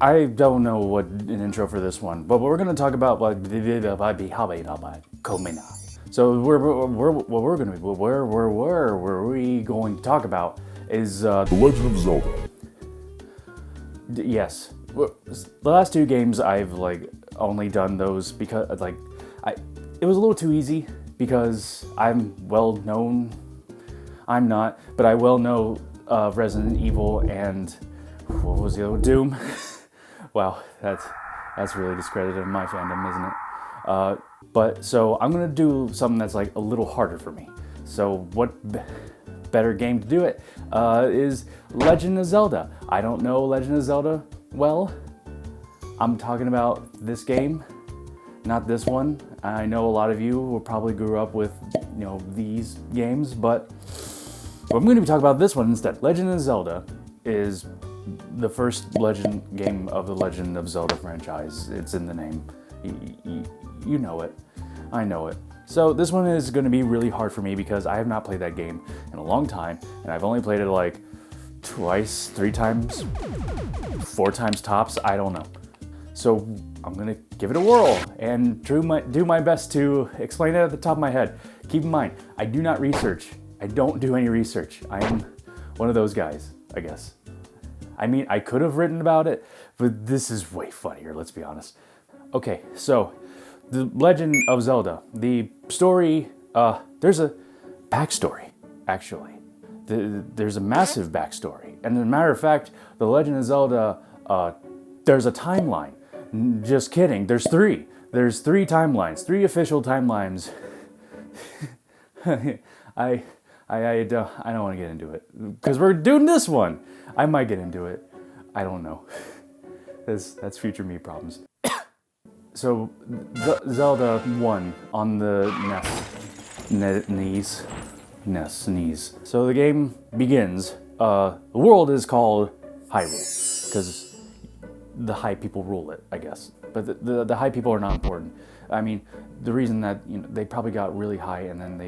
I don't know what an intro for this one, but we're gonna talk about like Komena. So where we going to talk about is The Legend of Zelda. yes. The last two games I've like only done those because it was a little too easy because I'm well known. I'm not, but I well know Resident Evil and what was the other one? Doom. Wow, that's really discredited in my fandom, isn't it? But so I'm gonna do something that's like a little harder for me. So what better game to do it is Legend of Zelda. I don't know Legend of Zelda well. I'm talking about this game, not this one. I know a lot of you will probably grew up with these games, but I'm going to be talking about this one instead. Legend of Zelda is the first Legend game of the Legend of Zelda franchise. It's in the name. You know it. I know it. So this one is going to be really hard for me because I have not played that game in a long time, and I've only played it like twice, 3 times, 4 times tops. I don't know. So I'm going to give it a whirl and do my best to explain it at the top of my head. Keep in mind, I do not research. I don't do any research. I am one of those guys, I guess. I mean, I could have written about it, but this is way funnier, let's be honest. Okay, so the Legend of Zelda, the story, there's a backstory, actually. There's a massive backstory. And as a matter of fact, the Legend of Zelda, there's a timeline. Just kidding, there's 3. There's 3 timelines, 3 official timelines. I don't want to get into it because we're doing this one. I might get into it. I don't know. That's future me problems. So Zelda 1 on the NES. So the game begins. The world is called Hyrule because the high people rule it, I guess. But the high people are not important. I mean, the reason that they probably got really high and then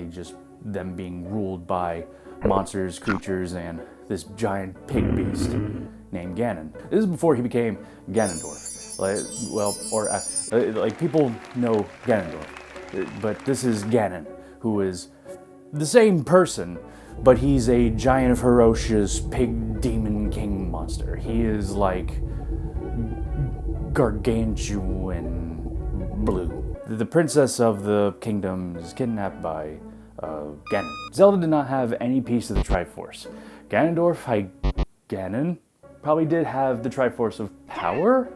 them being ruled by monsters, creatures, and this giant pig beast named Ganon. This is before he became Ganondorf. People know Ganondorf, but this is Ganon, who is the same person, but he's a giant, ferocious pig demon king monster. He is like gargantuan blue. The princess of the kingdom is kidnapped by Ganon. Zelda did not have any piece of the Triforce. Ganon probably did have the Triforce of Power?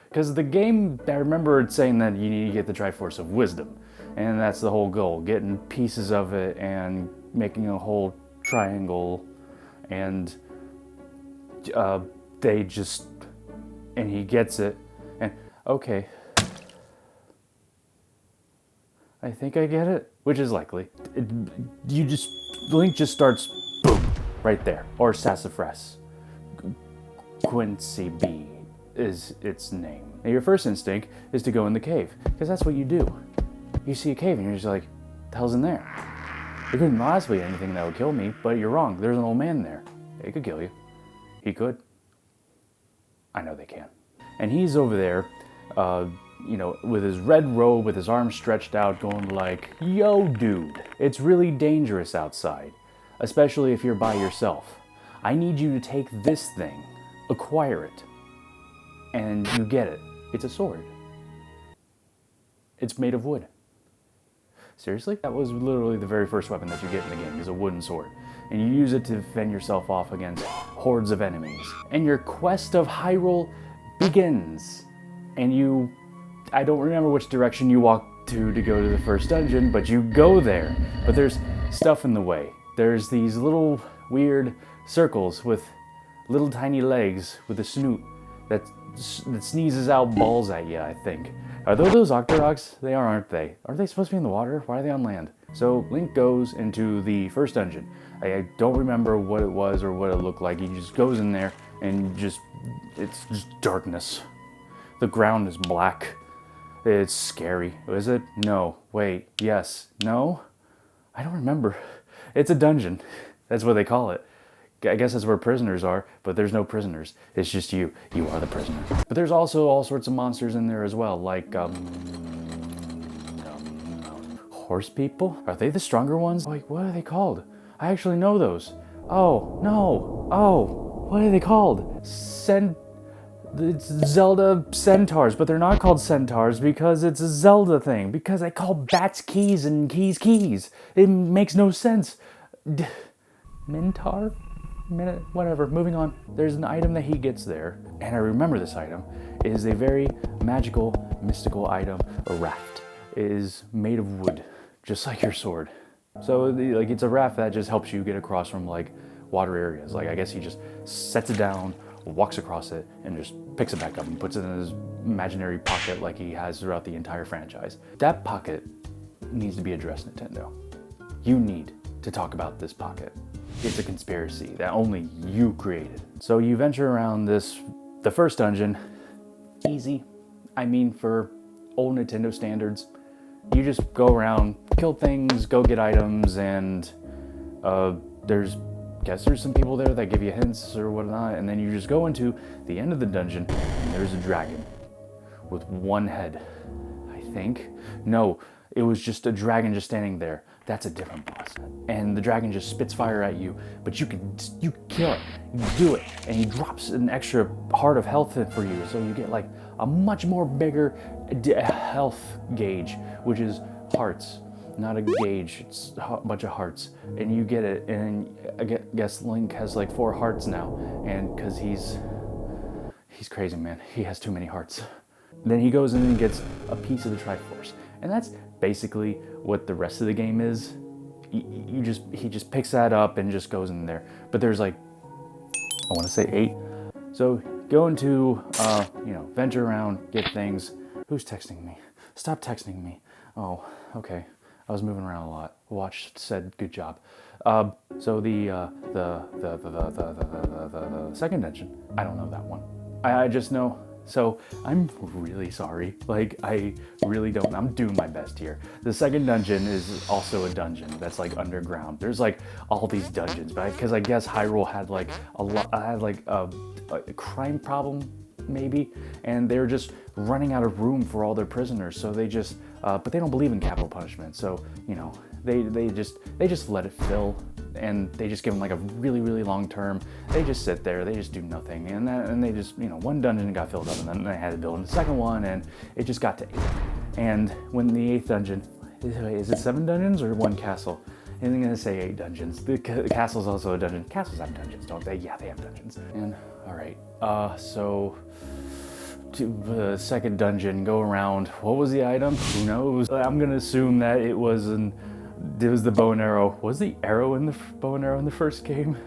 Because the game, I remember it saying that you need to get the Triforce of Wisdom. And that's the whole goal, getting pieces of it and making a whole triangle. And and he gets it. And okay, I think I get it, which is likely. Link just starts, boom, right there. Or Sassafras. Quincy B is its name. Now your first instinct is to go in the cave, because that's what you do. You see a cave and you're just like, the hell's in there? There couldn't possibly be anything that would kill me, but you're wrong. There's an old man there. He could kill you. He could. I know they can. And he's over there, with his red robe, with his arms stretched out, going like, yo, dude, it's really dangerous outside, especially if you're by yourself. I need you to take this thing, acquire it, and you get it. It's a sword. It's made of wood. Seriously? That was literally the very first weapon that you get in the game, is a wooden sword. And you use it to fend yourself off against hordes of enemies. And your quest of Hyrule begins. And I don't remember which direction you walk to go to the first dungeon, but you go there. But there's stuff in the way. There's these little weird circles with little tiny legs with a snoot that sneezes out balls at you, I think. Are those Octoroks? They are, aren't they? Are they supposed to be in the water? Why are they on land? So Link goes into the first dungeon. I don't remember what it was or what it looked like. He just goes in there and it's just darkness. The ground is black. It's scary. Is it? No. Wait. Yes. No? I don't remember. It's a dungeon. That's what they call it. I guess that's where prisoners are, but there's no prisoners. It's just you. You are the prisoner. But there's also all sorts of monsters in there as well, like, horse people? Are they the stronger ones? Like, what are they called? I actually know those. Oh, no. Oh, what are they called? It's Zelda centaurs, but they're not called centaurs because it's a Zelda thing. Because they call bats keys and keys keys. It makes no sense. Mintar? Whatever, moving on. There's an item that he gets there, and I remember this item. It is a very magical, mystical item, a raft. It is made of wood, just like your sword. So like it's a raft that just helps you get across from like water areas. Like I guess he just sets it down, walks across it, and just picks it back up and puts it in his imaginary pocket like he has throughout the entire franchise. That pocket needs to be addressed, Nintendo. You need to talk about this pocket. It's a conspiracy that only you created. So you venture around the first dungeon, easy. I mean, for old Nintendo standards, you just go around, kill things, go get items, and there's some people there that give you hints or whatnot, and then you just go into the end of the dungeon, and there's a dragon with one head, I think. No, it was just a dragon just standing there. That's a different boss. And the dragon just spits fire at you, but you kill it, you do it, and he drops an extra heart of health in for you, so you get like a much more bigger health gauge, which is hearts. Not a gauge, it's a bunch of hearts. And you get it, and I guess Link has like 4 hearts now, and because he's crazy, man. He has too many hearts. Then he goes in and gets a piece of the Triforce. And that's basically what the rest of the game is. He just picks that up and just goes in there. But there's like, I want to say 8. So go into, venture around, get things. Who's texting me? Stop texting me. Oh, okay. I was moving around a lot. Watch said good job. So the second dungeon, I don't know that one. I just know. So I'm really sorry. Like I really don't. I'm doing my best here. The second dungeon is also a dungeon that's like underground. There's like all these dungeons, but because I guess Hyrule had like a crime problem maybe, and they were just running out of room for all their prisoners. So they just, but they don't believe in capital punishment. So they just let it fill, and they just give them like a really, really long term. They just sit there, they just do nothing, and they just, one dungeon got filled up, and then they had to build the second one, and it just got to 8. And when the 8th dungeon, is it 7 dungeons or 1 castle? I'm gonna say 8 dungeons. The castle's also a dungeon. Castles have dungeons, don't they? Yeah, they have dungeons. And all right, so to the second dungeon, go around. What was the item? Who knows? I'm gonna assume that it was the bow and arrow. Was the arrow in the bow and arrow in the first game?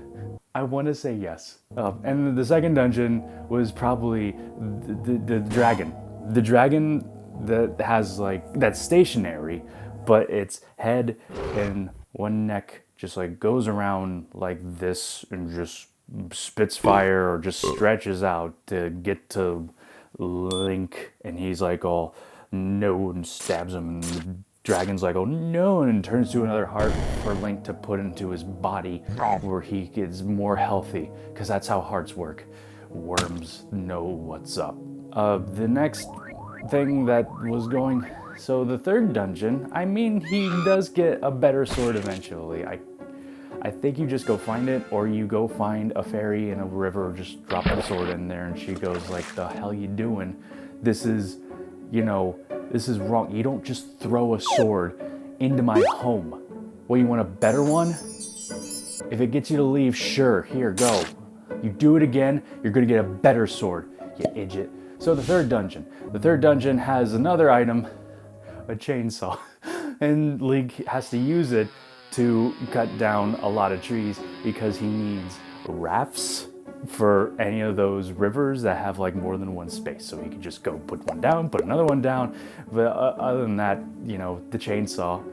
I want to say yes. And the second dungeon was probably the dragon. The dragon that has like, that's stationary, but its head and one neck just like goes around like this and just spits fire or just stretches out to get to Link, and he's like all no and stabs him, and the dragon's like oh no, and turns to another heart for Link to put into his body where he gets more healthy, because that's how hearts work. Worms know what's up. The next thing that was going, so the third dungeon, I mean, he does get a better sword eventually. I think you just go find it, or you go find a fairy in a river, just drop the sword in there, and she goes like, the hell you doing? This is wrong. You don't just throw a sword into my home. Well, you want a better one? If it gets you to leave, sure, here, go. You do it again, you're gonna get a better sword, you idiot. So the third dungeon has another item, a chainsaw, and Link has to use it to cut down a lot of trees because he needs rafts for any of those rivers that have like more than one space. So he can just go put one down, put another one down. But other than that, the chainsaw,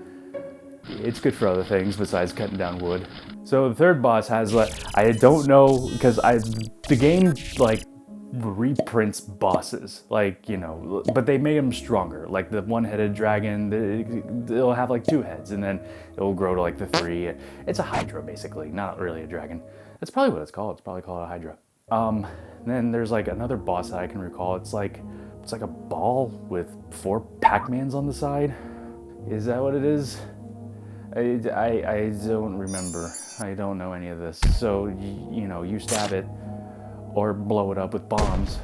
it's good for other things besides cutting down wood. So the third boss has I don't know, because the game like reprints bosses, but they made them stronger. Like the one-headed dragon, it'll have like 2 heads, and then it'll grow to like the 3. It's a hydra basically, not really a dragon. That's probably what it's called. It's probably called a Hydra. Then there's like another boss that I can recall. It's like a ball with 4 Pac-Mans on the side. Is that what it is? I don't remember. I don't know any of this. So, you know, you stab it or blow it up with bombs.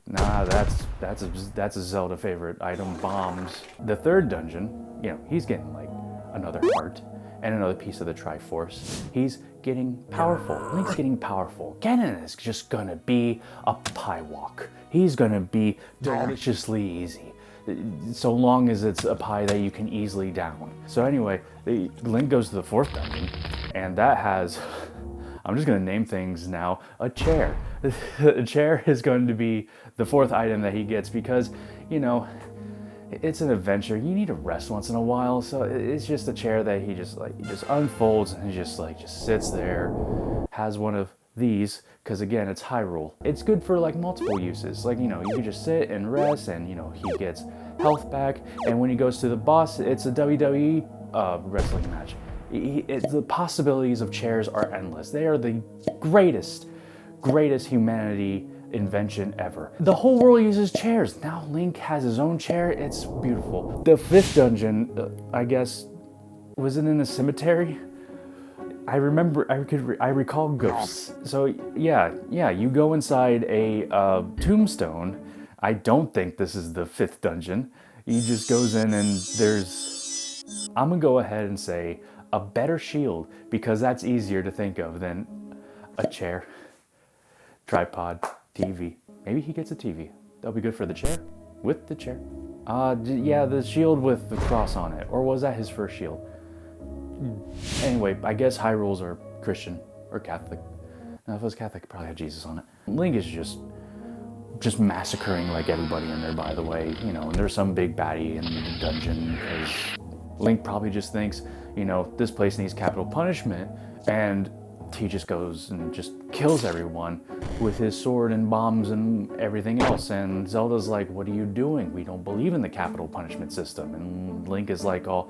Nah, that's a Zelda favorite item, bombs. The third dungeon, you know, he's getting like another heart and another piece of the Triforce. He's getting powerful. Link's getting powerful. Ganon is just gonna be a pie walk. He's gonna be deliciously easy, so long as it's a pie that you can easily down. So anyway, Link goes to the 4th dungeon, and that has, I'm just gonna name things now, a chair. A chair is going to be the 4th item that he gets because, you know, it's an adventure. You need to rest once in a while, so it's just a chair that he just unfolds and he just sits there, has one of these, because again, it's Hyrule. It's good for like multiple uses. Like, you know, you can just sit and rest, and you know, he gets health back, and when he goes to the boss, it's a WWE wrestling match. The possibilities of chairs are endless. They are the greatest humanity invention ever. The whole world uses chairs. Now Link has his own chair. It's beautiful. The 5th dungeon, I guess, was it in a cemetery? I recall ghosts. So yeah, you go inside a tombstone. I don't think this is the 5th dungeon. He just goes in and there's, I'm gonna go ahead and say, a better shield, because that's easier to think of than a chair, tripod, TV. Maybe he gets a TV. That'll be good for the chair. With the chair. Yeah, the shield with the cross on it. Or was that his first shield? Anyway, I guess Hyrule's are Christian or Catholic. Now, if it was Catholic, it probably had Jesus on it. Link is just massacring like everybody in there, by the way. You know, and there's some big baddie in the dungeon because Link probably just thinks, you know, this place needs capital punishment, and he just goes and just kills everyone with his sword and bombs and everything else. And Zelda's like, what are you doing? We don't believe in the capital punishment system. And Link is like, oh,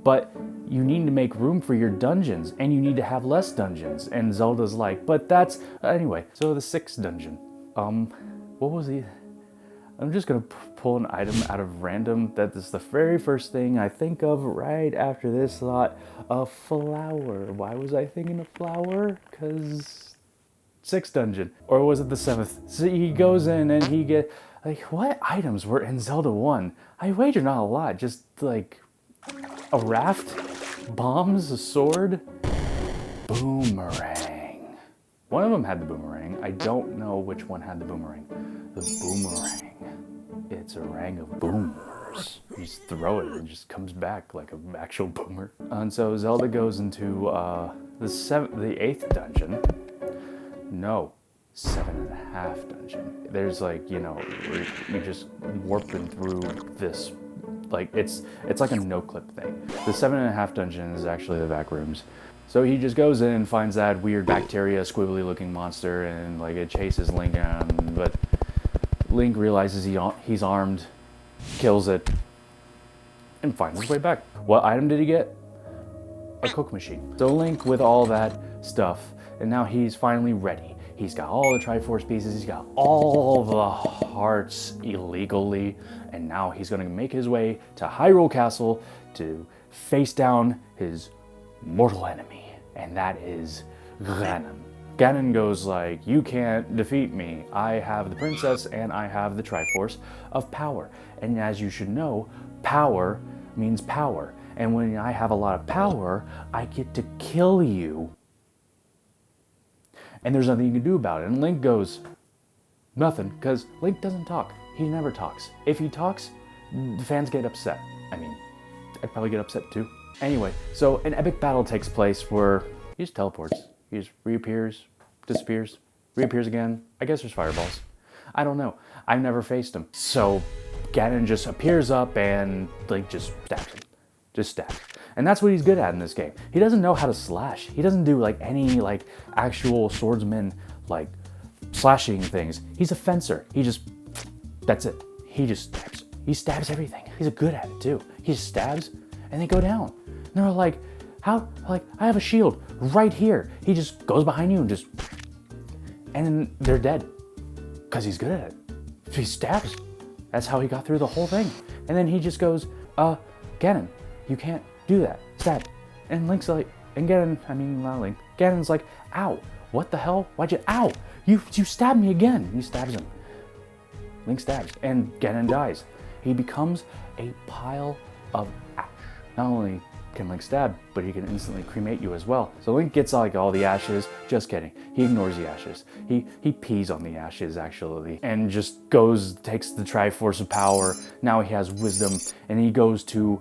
but you need to make room for your dungeons, and you need to have less dungeons. And Zelda's like, but that's, anyway. So the 6th dungeon, what was he? I'm just gonna pull an item out of random. That is the very first thing I think of right after this thought. A flower. Why was I thinking of flower? Because 6th dungeon. Or was it the 7th? So he goes in and he get, like, what items were in Zelda 1? I wager not a lot. Just like a raft, bombs, a sword, boomerang. One of them had the boomerang. I don't know which one had the boomerang. The boomerang. It's a rang of boomers. You just throw it and it just comes back like an actual boomer. And so Zelda goes into the 8th dungeon. No, 7.5 dungeon. There's like, you know, you're just warping through this. Like it's like a no-clip thing. The 7.5 dungeon is actually the back rooms. So he just goes in and finds that weird bacteria, squiggly-looking monster, and like it chases Link around, but Link realizes he's armed, kills it, and finds his way back. What item did he get? A Coke machine. So Link, with all that stuff, and now he's finally ready. He's got all the Triforce pieces, he's got all the hearts illegally, and now he's gonna make his way to Hyrule Castle to face down his mortal enemy, and that is Ganon. Ganon goes like, you can't defeat me. I have the princess and I have the Triforce of power. And as you should know, power means power. And when I have a lot of power, I get to kill you. And there's nothing you can do about it. And Link goes, nothing, because Link doesn't talk. He never talks. If he talks, the fans get upset. I mean, I'd probably get upset too. Anyway, so an epic battle takes place where he just teleports. He just reappears, disappears, reappears again. I guess there's fireballs. I don't know. I've never faced him. So Ganon just appears up and like just stabs him. Just stabs. And that's what he's good at in this game. He doesn't know how to slash. He doesn't do like any like actual swordsman like slashing things. He's a fencer. He just, that's it. He just stabs. He stabs everything. He's good at it too. He just stabs and they go down. And they're like, How? Like, I have a shield right here. He just goes behind you and just... And then they're dead. Because he's good at it. He stabs. That's how he got through the whole thing. And then he just goes, Ganon, you can't do that. Stab. And Link's like, and Ganon, I mean, not Link. Ganon's like, ow, what the hell? Why'd you, ow, you stabbed me again. He stabs him. Link stabs, and Ganon dies. He becomes a pile of ash. Not only can Link stab, but he can instantly cremate you as well. So Link gets like all the ashes. Just kidding. He ignores the ashes. He pees on the ashes actually, and just takes the Triforce of Power. Now he has wisdom, and he goes to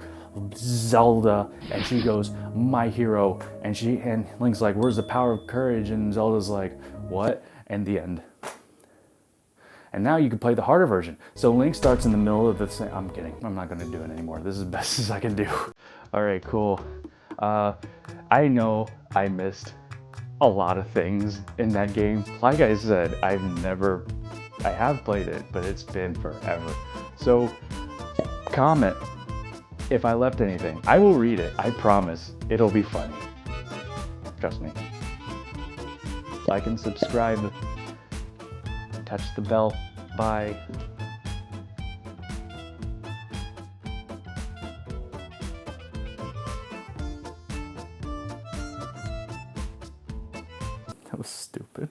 Zelda, and she goes, my hero, and Link's like, where's the power of courage? And Zelda's like, what? And the end. And now you can play the harder version. So Link starts in the middle of the I'm kidding. I'm not gonna do it anymore. This is as best as I can do. All right, cool. I know I missed a lot of things in that game. Like I said, I have played it, but it's been forever. So comment if I left anything. I will read it. I promise. It'll be funny. Trust me. Like and subscribe. Touch the bell. Bye. That was stupid.